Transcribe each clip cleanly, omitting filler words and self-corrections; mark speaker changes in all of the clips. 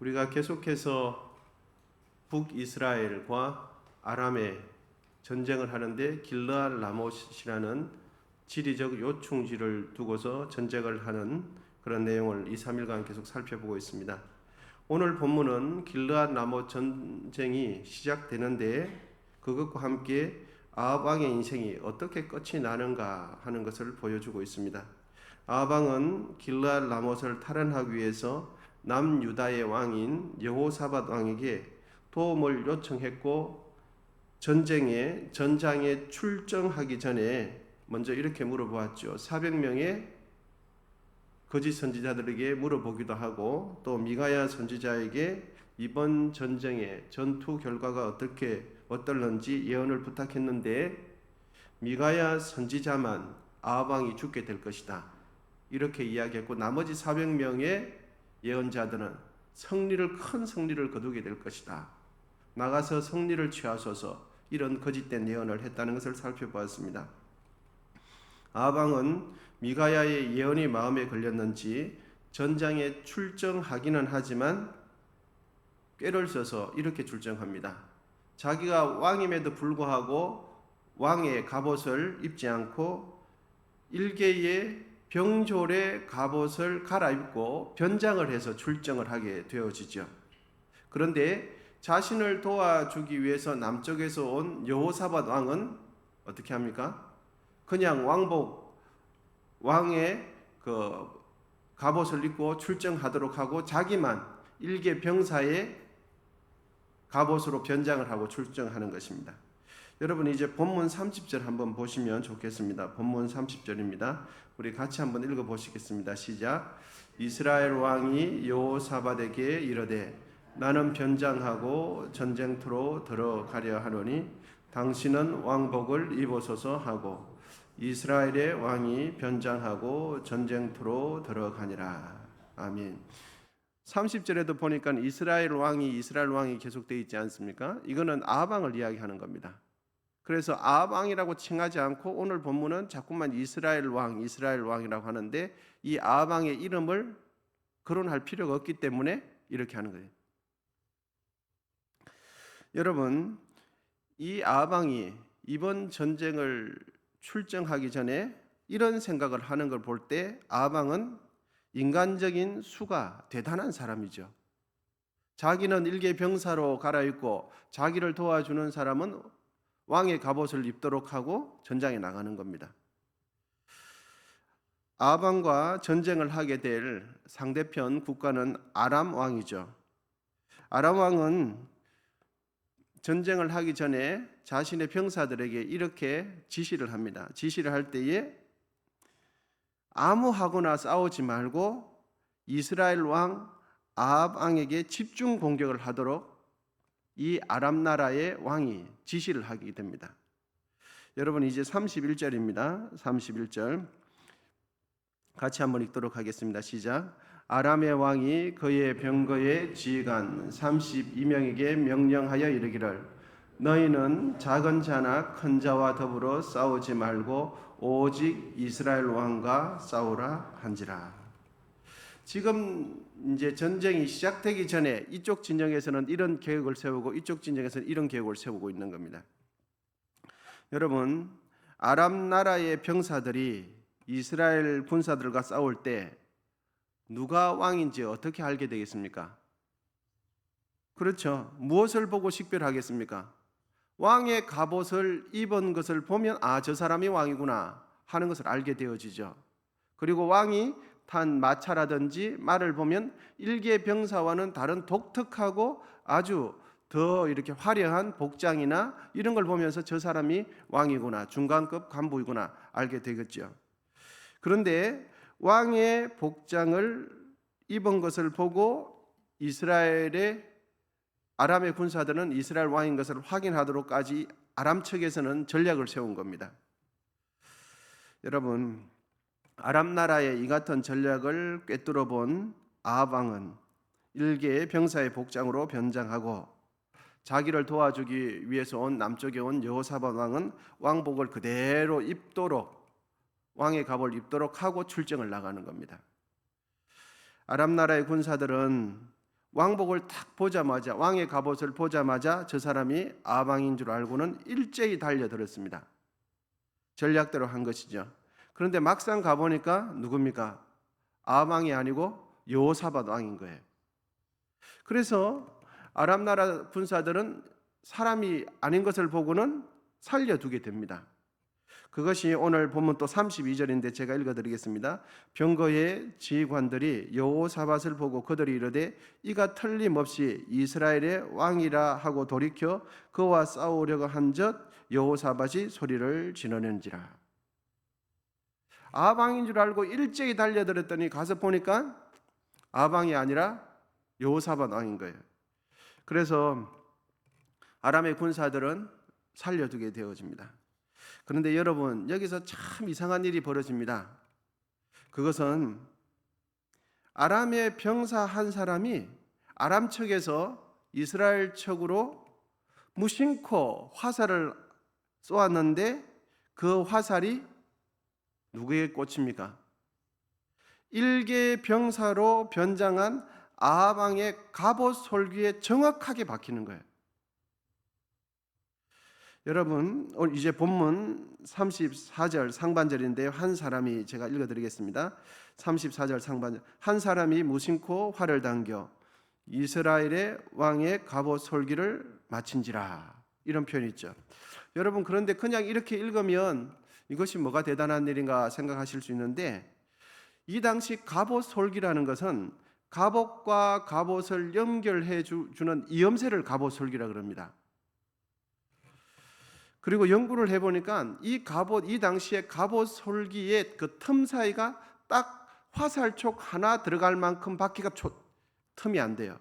Speaker 1: 우리가 계속해서 북이스라엘과 아람의 전쟁을 하는데 길르앗 라못이라는 지리적 요충지를 두고서 전쟁을 하는 그런 내용을 2, 3일간 계속 살펴보고 있습니다. 오늘 본문은 길르앗 라못 전쟁이 시작되는데 그것과 함께 아합 왕의 인생이 어떻게 끝이 나는가 하는 것을 보여주고 있습니다. 아합 왕은 길르앗 라못을 탈환하기 위해서 남유다의 왕인 여호사밧 왕에게 도움을 요청했고 전장에 출정하기 전에 먼저 이렇게 물어보았죠. 400명의 거짓 선지자들에게 물어보기도 하고 또 미가야 선지자에게 이번 전쟁의 전투 결과가 어떨는지 예언을 부탁했는데 미가야 선지자만 아합 왕이 죽게 될 것이다 이렇게 이야기했고 나머지 400명의 예언자들은 큰 승리를 거두게 될 것이다, 나가서 승리를 취하소서, 이런 거짓된 예언을 했다는 것을 살펴보았습니다. 아합 왕은 미가야의 예언이 마음에 걸렸는지 전장에 출정하기는 하지만 꾀를 써서 이렇게 출정합니다. 자기가 왕임에도 불구하고 왕의 갑옷을 입지 않고 일개의 병졸의 갑옷을 갈아입고 변장을 해서 출정을 하게 되어지죠. 그런데 자신을 도와주기 위해서 남쪽에서 온 여호사밧 왕은 어떻게 합니까? 그냥 왕의 그 갑옷을 입고 출정하도록 하고 자기만 일개 병사의 갑옷으로 변장을 하고 출정하는 것입니다. 여러분 이제 본문 30절 한번 보시면 좋겠습니다. 본문 30절입니다. 우리 같이 한번 읽어보시겠습니다. 시작. 이스라엘 왕이 여호사밧에게 이르되 나는 변장하고 전쟁터로 들어가려 하노니 당신은 왕복을 입으소서 하고 이스라엘의 왕이 변장하고 전쟁터로 들어가니라. 아멘. 30절에도 보니까 이스라엘 왕이 계속되어 있지 않습니까? 이거는 아합 왕을 이야기하는 겁니다. 그래서 아합 왕이라고 칭하지 않고 오늘 본문은 자꾸만 이스라엘 왕이라고 하는데 이 아합 왕의 이름을 거론할 필요가 없기 때문에 이렇게 하는 거예요. 여러분, 이 아합 왕이 이번 전쟁을 출정하기 전에 이런 생각을 하는 걸 볼 때 아합 왕은 인간적인 수가 대단한 사람이죠. 자기는 일개 병사로 갈아입고 자기를 도와주는 사람은 왕의 갑옷을 입도록 하고 전장에 나가는 겁니다. 아합 왕과 전쟁을 하게 될 상대편 국가는 아람 왕이죠. 아람 왕은 전쟁을 하기 전에 자신의 병사들에게 이렇게 지시를 합니다. 지시를 할 때에 아무하고나 싸우지 말고 이스라엘 왕 아합 왕에게 집중 공격을 하도록 이 아람 나라의 왕이 지시를 하게 됩니다. 여러분 이제 31절입니다. 31절 같이 한번 읽도록 하겠습니다. 시작. 아람의 왕이 그의 병거의 지휘관 32명에게 명령하여 이르기를 너희는 작은 자나 큰 자와 더불어 싸우지 말고 오직 이스라엘 왕과 싸우라 한지라. 지금 이제 전쟁이 시작되기 전에 이쪽 진영에서는 이런 계획을 세우고 이쪽 진영에서는 이런 계획을 세우고 있는 겁니다. 여러분, 아람 나라의 병사들이 이스라엘 군사들과 싸울 때 누가 왕인지 어떻게 알게 되겠습니까? 그렇죠. 무엇을 보고 식별하겠습니까? 왕의 갑옷을 입은 것을 보면 저 사람이 왕이구나 하는 것을 알게 되어지죠. 그리고 왕이 탄 마차라든지 말을 보면 일개 병사와는 다른 독특하고 아주 더 이렇게 화려한 복장이나 이런 걸 보면서 저 사람이 왕이구나, 중간급 간부이구나 알게 되겠죠. 그런데 왕의 복장을 입은 것을 보고 이스라엘의 아람의 군사들은 이스라엘 왕인 것을 확인하도록까지 아람 측에서는 전략을 세운 겁니다. 여러분, 아람 나라의 이 같은 전략을 꿰뚫어 본 아합 왕은 일개의 병사의 복장으로 변장하고 자기를 도와주기 위해서 온 남쪽에 온 여호사밧 왕은 왕복을 그대로 입도록 왕의 갑을 입도록 하고 출정을 나가는 겁니다. 아람 나라의 군사들은 왕복을 딱 보자마자, 왕의 갑옷을 보자마자 저 사람이 아방인 줄 알고는 일제히 달려들었습니다. 전략대로 한 것이죠. 그런데 막상 가보니까 누굽니까? 아방이 아니고 여호사밧 왕인 거예요. 그래서 아람 나라 군사들은 사람이 아닌 것을 보고는 살려두게 됩니다. 그것이 오늘 본문 또 32절인데 제가 읽어드리겠습니다. 병거의 지휘관들이 여호사밧을 보고 그들이 이르되 이가 틀림없이 이스라엘의 왕이라 하고 돌이켜 그와 싸우려고 한즉 여호사밧이 소리를 지르는지라. 아방인 줄 알고 일제히 달려들었더니 가서 보니까 아방이 아니라 여호사밧 왕인 거예요. 그래서 아람의 군사들은 살려두게 되어집니다. 그런데 여러분, 여기서 참 이상한 일이 벌어집니다. 그것은 아람의 병사 한 사람이 아람 측에서 이스라엘 측으로 무심코 화살을 쏘았는데 그 화살이 누구에게 꽂힙니까? 일개 병사로 변장한 아방의 갑옷 솔귀에 정확하게 박히는 거예요. 여러분, 이제 본문 34절 상반절인데요. 한 사람이, 제가 읽어드리겠습니다. 34절 상반절. 한 사람이 무심코 활을 당겨 이스라엘의 왕의 갑옷 솔기를 마친지라. 이런 표현이 있죠. 여러분, 그런데 그냥 이렇게 읽으면 이것이 뭐가 대단한 일인가 생각하실 수 있는데, 이 당시 갑옷 솔기라는 것은 갑옷과 갑옷을 연결해 주는 이음새를 갑옷 솔기라 그럽니다. 그리고 연구를 해보니까 이 갑옷, 이 당시에 갑옷 솔기의 그 틈 사이가 딱 화살촉 하나 들어갈 만큼 바퀴가 틈이 안 돼요.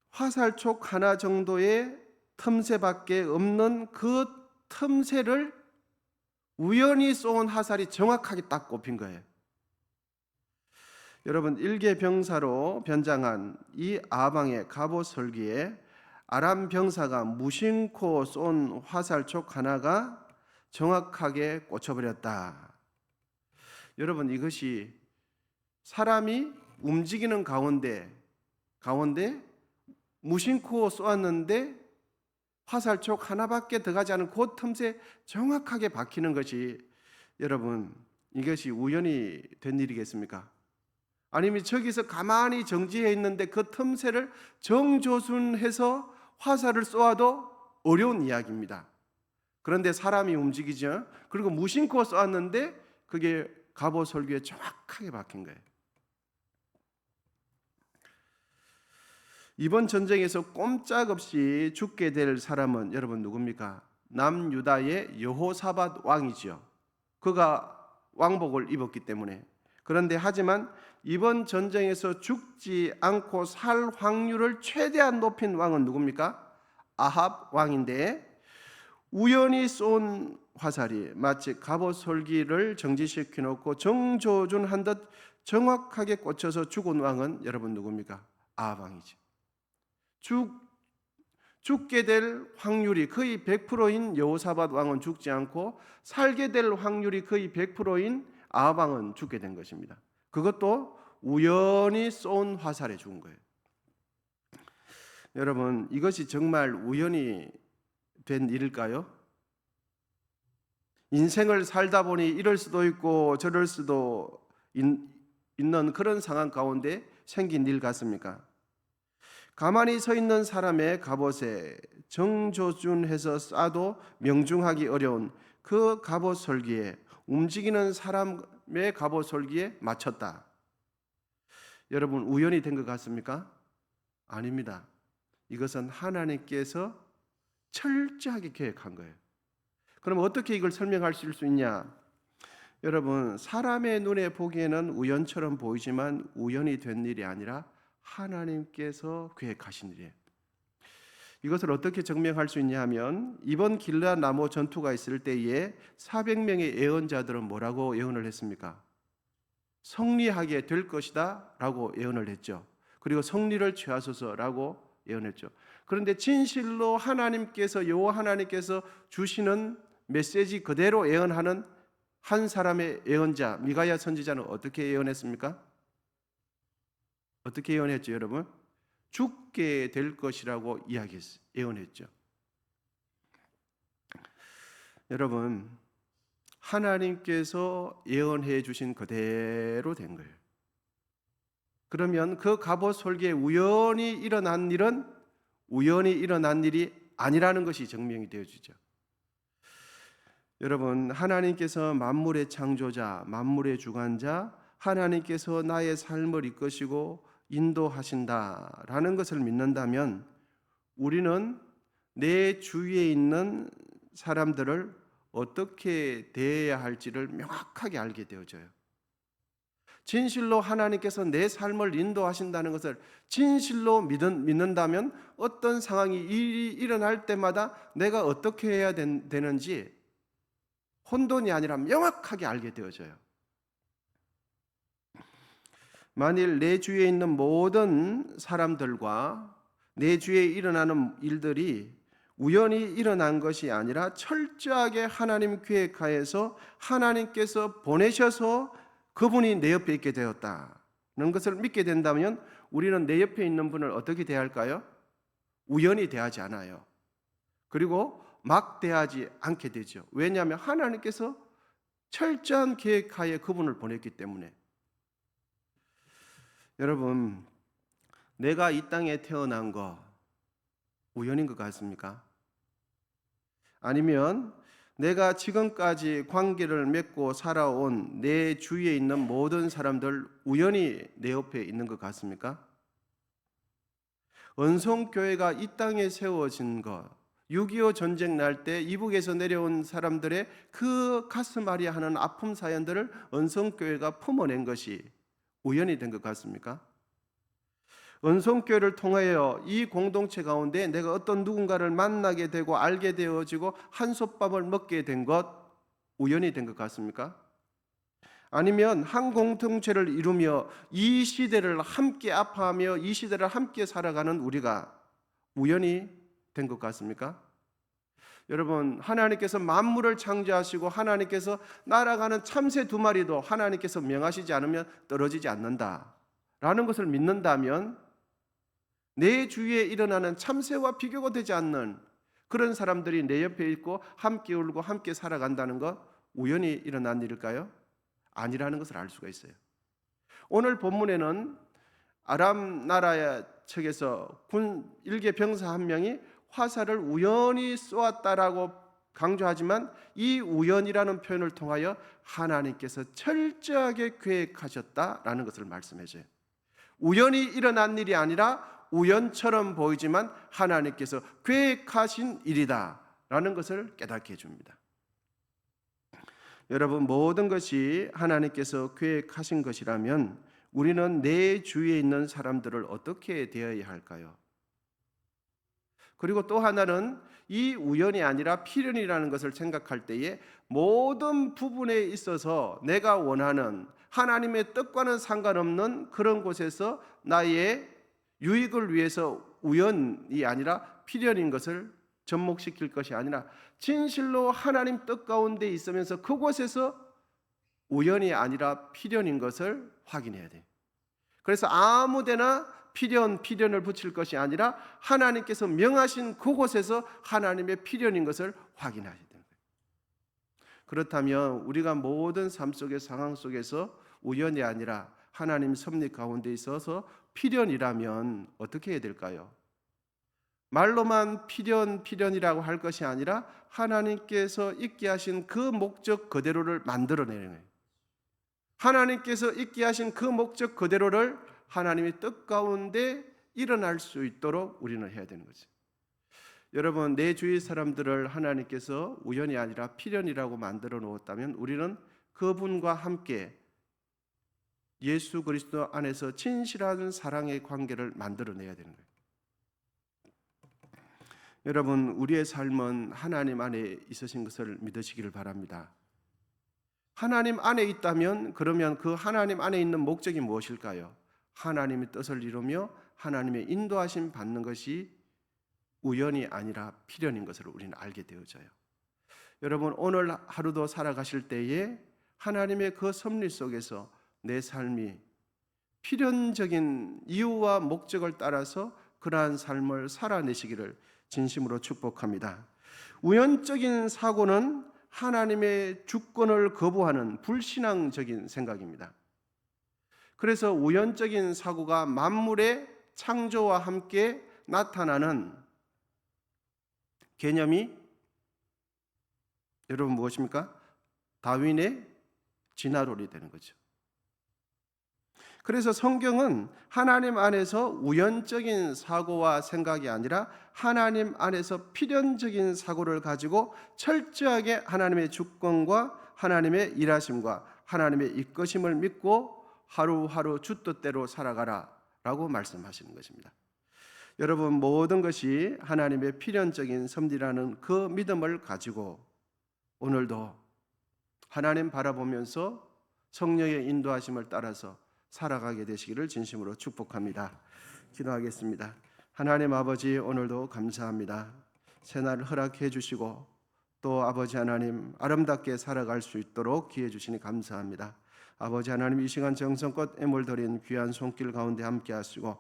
Speaker 1: 화살촉 하나 정도의 틈새밖에 없는 그 틈새를 우연히 쏜 화살이 정확하게 딱 꼽힌 거예요. 여러분, 일개 병사로 변장한 이 아방의 갑옷 솔기에 아람 병사가 무심코 쏜 화살촉 하나가 정확하게 꽂혀버렸다. 여러분, 이것이 사람이 움직이는 가운데 무심코 쏘았는데 화살촉 하나밖에 들어가지 않은 그 틈새 정확하게 박히는 것이, 여러분, 이것이 우연히 된 일이겠습니까? 아니면 저기서 가만히 정지해 있는데 그 틈새를 정조준해서 화살을 쏘아도 어려운 이야기입니다. 그런데 사람이 움직이죠. 그리고 무심코 쏘았는데 그게 갑옷 솔기에 정확하게 박힌 거예요. 이번 전쟁에서 꼼짝없이 죽게 될 사람은 여러분 누굽니까? 남유다의 여호사밧 왕이죠. 그가 왕복을 입었기 때문에. 그런데 하지만 이번 전쟁에서 죽지 않고 살 확률을 최대한 높인 왕은 누굽니까? 아합 왕인데, 우연히 쏜 화살이 마치 갑옷 솔기를 정지시켜 놓고 정조준한 듯 정확하게 꽂혀서 죽은 왕은 여러분 누굽니까? 아합 왕이죠. 죽게 될 확률이 거의 100%인 여호사밧 왕은 죽지 않고 살게 될 확률이 거의 100%인 아합 왕은 죽게 된 것입니다. 그것도 우연히 쏜 화살에 죽은 거예요. 여러분, 이것이 정말 우연히 된 일일까요? 인생을 살다 보니 이럴 수도 있고 저럴 수도 있는 그런 상황 가운데 생긴 일 같습니까? 가만히 서 있는 사람의 갑옷에 정조준해서 쏴도 명중하기 어려운 그 갑옷 솔기에, 움직이는 사람의 갑옷 솔기에 맞췄다. 여러분, 우연히 된 것 같습니까? 아닙니다. 이것은 하나님께서 철저하게 계획한 거예요. 그럼 어떻게 이걸 설명하실 수 있냐? 여러분, 사람의 눈에 보기에는 우연처럼 보이지만 우연히 된 일이 아니라 하나님께서 계획하신 일이에요. 이것을 어떻게 증명할 수 있냐 하면, 이번 길르앗 나무 전투가 있을 때에 400명의 예언자들은 뭐라고 예언을 했습니까? 승리하게 될 것이다 라고 예언을 했죠. 그리고 승리를 취하소서라고 예언했죠. 그런데 진실로 하나님께서, 여호와 하나님께서 주시는 메시지 그대로 예언하는 한 사람의 예언자 미가야 선지자는 어떻게 예언했습니까? 어떻게 예언했죠, 여러분? 죽게 될 것이라고 예언했죠. 여러분, 하나님께서 예언해 주신 그대로 된 거예요. 그러면 그 갑옷 솔기에 우연히 일어난 일은 우연히 일어난 일이 아니라는 것이 증명이 되어지죠. 여러분, 하나님께서 만물의 창조자, 만물의 주관자, 하나님께서 나의 삶을 이끄시고 인도하신다라는 것을 믿는다면 우리는 내 주위에 있는 사람들을 어떻게 대해야 할지를 명확하게 알게 되어져요. 진실로 하나님께서 내 삶을 인도하신다는 것을 진실로 믿는다면 어떤 상황이 일어날 때마다 내가 어떻게 해야 되는지 혼돈이 아니라 명확하게 알게 되어져요. 만일 내 주위에 있는 모든 사람들과 내 주위에 일어나는 일들이 우연히 일어난 것이 아니라 철저하게 하나님 계획하에서 하나님께서 보내셔서 그분이 내 옆에 있게 되었다는 것을 믿게 된다면 우리는 내 옆에 있는 분을 어떻게 대할까요? 우연히 대하지 않아요. 그리고 막 대하지 않게 되죠. 왜냐하면 하나님께서 철저한 계획하에 그분을 보냈기 때문에. 여러분, 내가 이 땅에 태어난 거 우연인 것 같습니까? 아니면 내가 지금까지 관계를 맺고 살아온 내 주위에 있는 모든 사람들 우연히 내 옆에 있는 것 같습니까? 은성교회가 이 땅에 세워진 것, 6.25 전쟁 날 때 이북에서 내려온 사람들의 그 가슴 앓이 하는 아픔 사연들을 은성교회가 품어낸 것이 우연이 된 것 같습니까? 은성교회를 통하여 이 공동체 가운데 내가 어떤 누군가를 만나게 되고 알게 되어지고 한솥밥을 먹게 된 것 우연이 된 것 같습니까? 아니면 한 공동체를 이루며 이 시대를 함께 아파하며 이 시대를 함께 살아가는 우리가 우연이 된 것 같습니까? 여러분, 하나님께서 만물을 창조하시고 하나님께서 날아가는 참새 2마리도 하나님께서 명하시지 않으면 떨어지지 않는다라는 것을 믿는다면 내 주위에 일어나는 참새와 비교가 되지 않는 그런 사람들이 내 옆에 있고 함께 울고 함께 살아간다는 것 우연히 일어난 일일까요? 아니라는 것을 알 수가 있어요. 오늘 본문에는 아람 나라 측에서 군 일개 병사 한 명이 화살을 우연히 쏘았다라고 강조하지만 이 우연이라는 표현을 통하여 하나님께서 철저하게 계획하셨다라는 것을 말씀해줘요. 우연히 일어난 일이 아니라 우연처럼 보이지만 하나님께서 계획하신 일이다라는 것을 깨닫게 해줍니다. 여러분, 모든 것이 하나님께서 계획하신 것이라면 우리는 내 주위에 있는 사람들을 어떻게 대해야 할까요? 그리고 또 하나는 이 우연이 아니라 필연이라는 것을 생각할 때에 모든 부분에 있어서 내가 원하는 하나님의 뜻과는 상관없는 그런 곳에서 나의 유익을 위해서 우연이 아니라 필연인 것을 접목시킬 것이 아니라 진실로 하나님 뜻 가운데 있으면서 그곳에서 우연이 아니라 필연인 것을 확인해야 돼요. 그래서 아무데나 필연을 붙일 것이 아니라 하나님께서 명하신 그곳에서 하나님의 필연인 것을 확인해야 되는 거예요. 그렇다면 우리가 모든 삶 속의 상황 속에서 우연이 아니라 하나님 섭리 가운데 있어서 필연이라면 어떻게 해야 될까요? 말로만 필연이라고 할 것이 아니라 하나님께서 있게 하신 그 목적 그대로를 만들어내는 거예요. 하나님께서 있게 하신 그 목적 그대로를 하나님의 뜻 가운데 일어날 수 있도록 우리는 해야 되는 거죠. 여러분, 내 주위 사람들을 하나님께서 우연이 아니라 필연이라고 만들어 놓았다면 우리는 그분과 함께 예수 그리스도 안에서 진실한 사랑의 관계를 만들어내야 되는 거예요. 여러분, 우리의 삶은 하나님 안에 있으신 것을 믿으시기를 바랍니다. 하나님 안에 있다면 그러면 그 하나님 안에 있는 목적이 무엇일까요? 하나님의 뜻을 이루며 하나님의 인도하심 받는 것이 우연이 아니라 필연인 것을 우리는 알게 되어져요. 여러분, 오늘 하루도 살아가실 때에 하나님의 그 섭리 속에서 내 삶이 필연적인 이유와 목적을 따라서 그러한 삶을 살아내시기를 진심으로 축복합니다. 우연적인 사고는 하나님의 주권을 거부하는 불신앙적인 생각입니다. 그래서 우연적인 사고가 만물의 창조와 함께 나타나는 개념이 여러분 무엇입니까? 다윈의 진화론이 되는 거죠. 그래서 성경은 하나님 안에서 우연적인 사고와 생각이 아니라 하나님 안에서 필연적인 사고를 가지고 철저하게 하나님의 주권과 하나님의 일하심과 하나님의 이끄심을 믿고 하루하루 주 뜻대로 살아가라 라고 말씀하시는 것입니다. 여러분, 모든 것이 하나님의 필연적인 섭리라는 그 믿음을 가지고 오늘도 하나님 바라보면서 성령의 인도하심을 따라서 살아가게 되시기를 진심으로 축복합니다. 기도하겠습니다. 하나님 아버지, 오늘도 감사합니다. 새날을 허락해 주시고 또 아버지 하나님 아름답게 살아갈 수 있도록 기회 주시니 감사합니다. 아버지 하나님, 이 시간 정성껏 애물 드린 귀한 손길 가운데 함께 하시고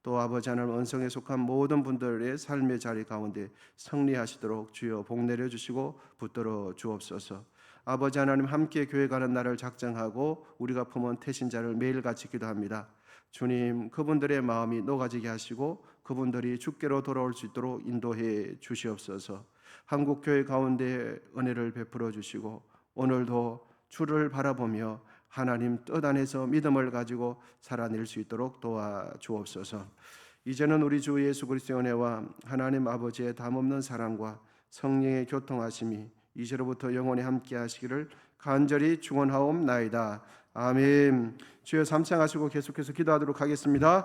Speaker 1: 또 아버지 하나님 언성에 속한 모든 분들의 삶의 자리 가운데 승리하시도록 주여 복 내려주시고 붙들어 주옵소서. 아버지 하나님, 함께 교회 가는 날을 작정하고 우리가 품은 태신자를 매일같이 기도합니다. 주님, 그분들의 마음이 녹아지게 하시고 그분들이 주께로 돌아올 수 있도록 인도해 주시옵소서. 한국교회 가운데 은혜를 베풀어 주시고 오늘도 주를 바라보며 하나님 뜻 안에서 믿음을 가지고 살아낼 수 있도록 도와주옵소서. 이제는 우리 주 예수 그리스도의 은혜와 하나님 아버지의 담없는 사랑과 성령의 교통하심이 이제로부터 영원히 함께 하시기를 간절히 축원하옵나이다. 아멘. 주여, 삼창하시고 계속해서 기도하도록 하겠습니다.